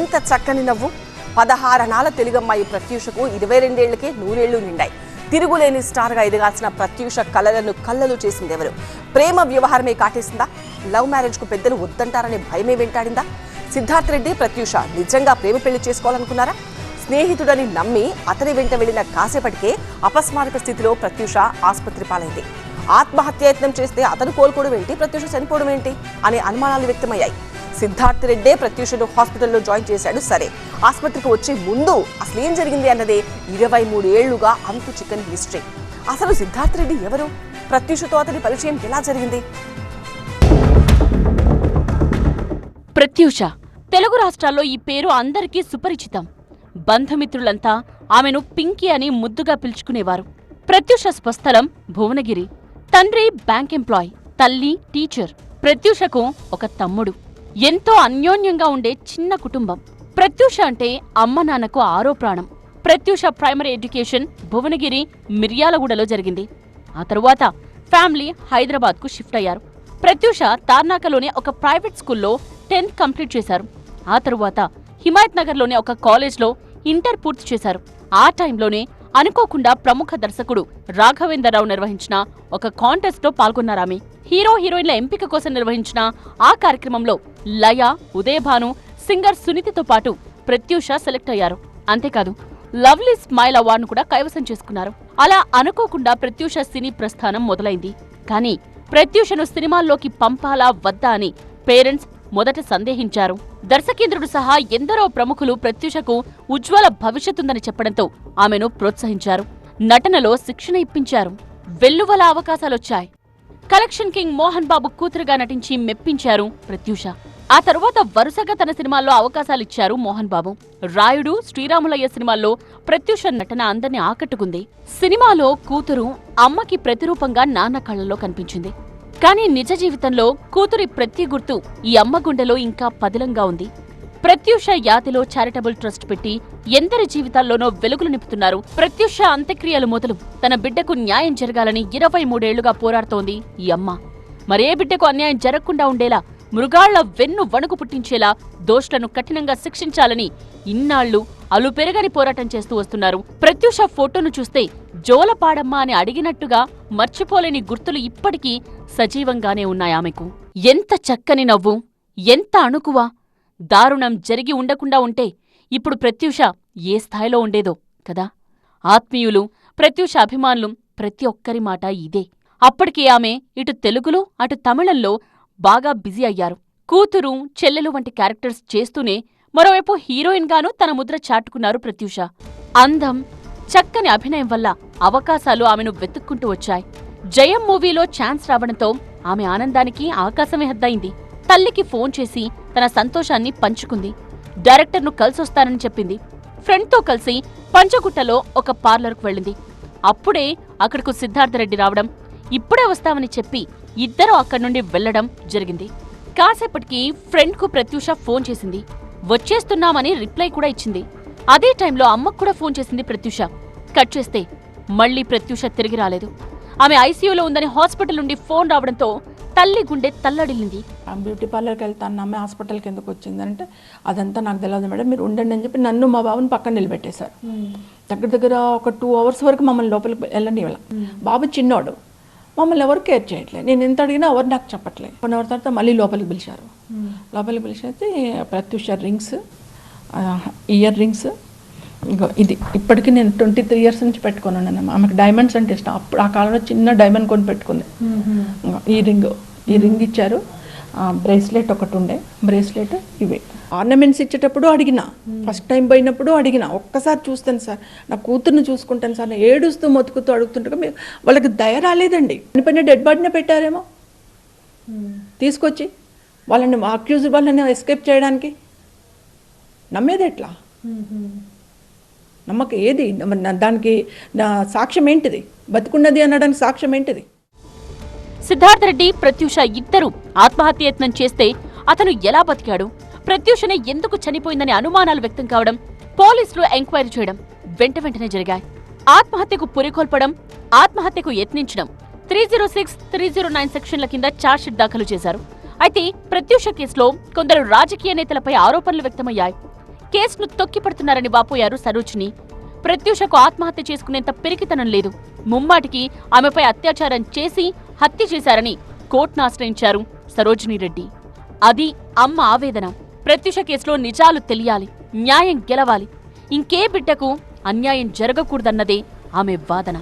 ఎంత చక్కని నవ్వు! 16 అణాల తెలుగమ్మాయి ప్రత్యూషకు 22 ఏళ్లకే 100 ఏళ్లు నిండాయి. తిరుగులేని స్టార్గా ఎదగాల్సిన ప్రత్యూష కలలను కల్లలు చేసిందెవరు? ప్రేమ వ్యవహారమే కాటేసిందా? లవ్ మ్యారేజ్కు పెద్దలు వద్దంటారనే భయమే వెంటాడిందా? సిద్ధార్థ్ రెడ్డి, ప్రత్యూష నిజంగా ప్రేమ పెళ్లి చేసుకోవాలనుకున్నారా? స్నేహితుడని నమ్మి అతని వెంట వెళ్లిన కాసేపటికే అపస్మారక స్థితిలో ప్రత్యూష ఆసుపత్రి పాలైంది. ఆత్మహత్యాయత్నం చేస్తే అతను కోలుకోవడం ఏంటి, ప్రత్యూష చనిపోవడం ఏంటి అనే అనుమానాలు వ్యక్తమయ్యాయి. సిద్ధార్థ్ రెడ్డే ప్రత్యూషను హాస్పిటల్లో జాయిన్ చేశాడు. సరే, ఆసుపత్రికి వచ్చే ముందు అసలు ఏం జరిగింది అన్నదే 23 ఏళ్లుగా అంతు చిక్కని హిస్టరీ. అసలు సిద్ధార్థ్ రెడ్డి ఎవరు? ప్రత్యూషతో అతని పరిచయం ఎలా జరిగింది? ప్రత్యూష తెలుగు రాష్ట్రాల్లో ఈ పేరు అందరికీ సుపరిచితం. బంధుమిత్రులంతా ఆమెను పింకీ అని ముద్దుగా పిలుచుకునేవారు. ప్రత్యూష స్వస్థలం భువనగిరి. తండ్రి బ్యాంక్ ఎంప్లాయ్, తల్లి టీచర్. ప్రత్యూషకు ఒక తమ్ముడు. ఎంతో అన్యోన్యంగా ఉండే చిన్న కుటుంబం. ప్రత్యూష అంటే అమ్మ నాన్నకు ఆరో ప్రాణం. ప్రత్యూష ప్రైమరీ ఎడ్యుకేషన్ భువనగిరి మిర్యాలగూడలో జరిగింది. ఆ తరువాత ఫ్యామిలీ హైదరాబాద్కు షిఫ్ట్ అయ్యారు. ప్రత్యూష తార్నాకలోనే ఒక ప్రైవేట్ స్కూల్లో 10th కంప్లీట్ చేశారు. ఆ తరువాత హిమాయత్ నగర్లోనే ఒక కాలేజ్లో ఇంటర్ పూర్తి చేశారు. ఆ టైంలోనే అనుకోకుండా ప్రముఖ దర్శకుడు రాఘవేంద్రరావు నిర్వహించిన ఒక కాంటెస్ట్లో పాల్గొన్నారామె. హీరో హీరోయిన్ల ఎంపిక కోసం నిర్వహించిన ఆ కార్యక్రమంలో లయ, ఉదయభాను, సింగర్ సునీతితో పాటు ప్రత్యూష సెలెక్ట్ అయ్యారు. అంతేకాదు లవ్లీ స్మైల్ అవార్డును కూడా కైవసం చేసుకున్నారు. అలా అనుకోకుండా ప్రత్యూష సినీ ప్రస్థానం మొదలైంది. కానీ ప్రత్యూషను సినిమాల్లోకి పంపాలా వద్దా అని పేరెంట్స్ మొదట సందేహించారు. దర్శకేంద్రుడు సహా ఎందరో ప్రముఖులు ప్రత్యూషకు ఉజ్వల భవిష్యత్తుందని చెప్పడంతో ఆమెను ప్రోత్సహించారు. నటనలో శిక్షణ ఇప్పించారు. వెల్లువల అవకాశాలొచ్చాయి. కలెక్షన్ కింగ్ మోహన్ బాబు కూతురుగా నటించి మెప్పించారు ప్రత్యూష. ఆ తరువాత వరుసగా తన సినిమాల్లో అవకాశాలిచ్చారు మోహన్ బాబు. రాయుడు, శ్రీరాములయ్య సినిమాల్లో ప్రత్యూష నటన అందర్నీ ఆకట్టుకుంది. సినిమాలో కూతురు అమ్మకి ప్రతిరూపంగా నాన్న కళ్లలో కనిపించింది. కానీ నిజ జీవితంలో కూతురి ప్రతి గుర్తు ఈ అమ్మ గుండెలో ఇంకా పదిలంగా ఉంది. ప్రత్యూష యాదిలో చారిటబుల్ ట్రస్ట్ పెట్టి ఎందరి జీవితాల్లోనో వెలుగులు నింపుతున్నారు. ప్రత్యూష అంత్యక్రియలు మొదలు తన బిడ్డకు న్యాయం జరగాలని 23 ఏళ్లుగా పోరాడుతోంది ఈ అమ్మ. మరే బిడ్డకు అన్యాయం జరగకుండా ఉండేలా, మృగాళ్ల వెన్ను వణుకు పుట్టించేలా దోషులను కఠినంగా శిక్షించాలని ఇన్నాళ్లు అలుపెరగని పోరాటం చేస్తూ వస్తున్నారు. ప్రత్యూష ఫోటోను చూస్తే జోలపాడమ్మ అని అడిగినట్టుగా మర్చిపోలేని గుర్తులు ఇప్పటికీ సజీవంగానే ఉన్నాయామెకు. ఎంత చక్కని నవ్వు, ఎంత అణుకువ! దారుణం జరిగి ఉండకుండా ఉంటే ఇప్పుడు ప్రత్యూష ఏ స్థాయిలో ఉండేదో కదా. ఆత్మీయులు, ప్రత్యూష అభిమానులు ప్రతి ఒక్కరి మాట ఇదే. అప్పటికే ఆమె ఇటు తెలుగులో అటు తమిళంలో బాగా బిజీ అయ్యారు. కూతురు, చెల్లెలు వంటి క్యారెక్టర్స్ చేస్తూనే మరోవైపు హీరోయిన్ గాను తన ముద్ర చాటుకున్నారు ప్రత్యూష. అందం, చక్కని అభినయం వల్ల అవకాశాలు ఆమెను వెతుక్కుంటూ వచ్చాయి. జయం మూవీలో ఛాన్స్ రావడంతో ఆమె ఆనందానికి ఆకాశమే హద్దయింది. తల్లికి ఫోన్ చేసి తన సంతోషాన్ని పంచుకుంది. డైరెక్టర్ను కలిసొస్తానని చెప్పింది. ఫ్రెండ్తో కలిసి పంచగుట్టలో ఒక పార్లర్కు వెళ్ళింది. అప్పుడే అక్కడకు సిద్ధార్థ రెడ్డి రావడం, ఇప్పుడే వస్తామని చెప్పి ఇద్దరూ అక్కడి నుండి వెళ్లడం జరిగింది. కాసేపటికి ఫ్రెండ్కు ప్రత్యూష ఫోన్ చేసింది. వచ్చేస్తున్నామని రిప్లై కూడా ఇచ్చింది. అదే టైంలో అమ్మకు కూడా ఫోన్ చేసింది ప్రత్యూష. కట్ చేస్తే మళ్లీ ప్రత్యూష తిరిగి రాలేదు. ఆమె ఐసీయూలో ఉందని హాస్పిటల్ నుండి ఫోన్ రావడంతో తల్లి గుండె తల్లడిల్లింది. బ్యూటీ పార్లర్కి వెళ్తాను, అమ్మాయి హాస్పిటల్కి ఎందుకు వచ్చిందంటే అదంతా నాకు తెలియదు మేడం, మీరు ఉండండి అని చెప్పి నన్ను మా బాబుని పక్కన నిలబెట్టేశారు. దగ్గర ఒక 2 hours వరకు మమ్మల్ని లోపలికి వెళ్ళండి. ఇవాళ బాబు చిన్నోడు, మమ్మల్ని ఎవరు కేర్ చేయట్లేదు. నేను ఎంత అడిగినా ఎవరు నాకు చెప్పట్లేదు. 1 hour తర్వాత మళ్ళీ లోపలికి పిలిచారు. లోపలికి పిలిచేసి ప్రత్యూష రింగ్స్, ఇయర్ రింగ్స్, ఇంకో ఇది ఇప్పటికీ నేను 23 years నుంచి పెట్టుకున్నాను. ఆమెకు డైమండ్స్ అంటే ఇష్టం. అప్పుడు ఆ కాలంలో చిన్న డైమండ్ కొని పెట్టుకుంది. ఈ రింగ్ ఇచ్చారు. బ్రేస్లెట్ ఒకటి ఉండే, బ్రేస్లెట్ ఇవి. ఆర్నమెంట్స్ ఇచ్చేటప్పుడు అడిగిన, ఫస్ట్ టైం పోయినప్పుడు అడిగిన, ఒక్కసారి చూస్తాను సార్, నా కూతుర్ని చూసుకుంటాను సార్, ఏడుస్తూ మొత్తుకుతూ అడుగుతుంటే వాళ్ళకి దయ రాలేదండి. పైన డెడ్ బాడీనే పెట్టారేమో తీసుకొచ్చి వాళ్ళని అక్యూజ్ వాళ్ళని ఎస్కేప్ చేయడానికి. నమ్మేది ఎట్లా? నమ్మకం ఏది? దానికి సాక్ష్యం ఏంటిది? బతికున్నది అనడానికి సాక్ష్యం ఏంటిది? సిద్ధార్థ రెడ్డి, ప్రత్యూష ఇద్దరు ఆత్మహత్యయత్నం చేస్తే అతను ఎలా బతికాడు, ప్రత్యూషనే ఎందుకు చనిపోయిందని అనుమానాలు వ్యక్తం కావడం, పోలీసులు ఎంక్వైరీ చేయడం వెంటనే జరిగాయి. ఆత్మహత్యకు పురికొల్పడం, ఆత్మహత్యకు యత్నించడం 306, 309 సెక్షన్ల కింద ఛార్జ్షీట్ దాఖలు చేశారు. అయితే ప్రత్యూష కేసులో కొందరు రాజకీయ నేతలపై ఆరోపణలు వ్యక్తమయ్యాయి. కేసును తొక్కిపడుతున్నారని వాపోయారు సరోజిని. ప్రత్యూషకు ఆత్మహత్య చేసుకునేంత పెరికితనం లేదు. ముమ్మాటికి ఆమెపై అత్యాచారం చేసి హత్య చేశారని కోర్టును ఆశ్రయించారు సరోజిని రెడ్డి. అది అమ్మ ఆవేదన. ప్రత్యూష కేసులో నిజాలు తెలియాలి, న్యాయం గెలవాలి, ఇంకే బిడ్డకు అన్యాయం జరగకూడదన్నదే ఆమె వాదన.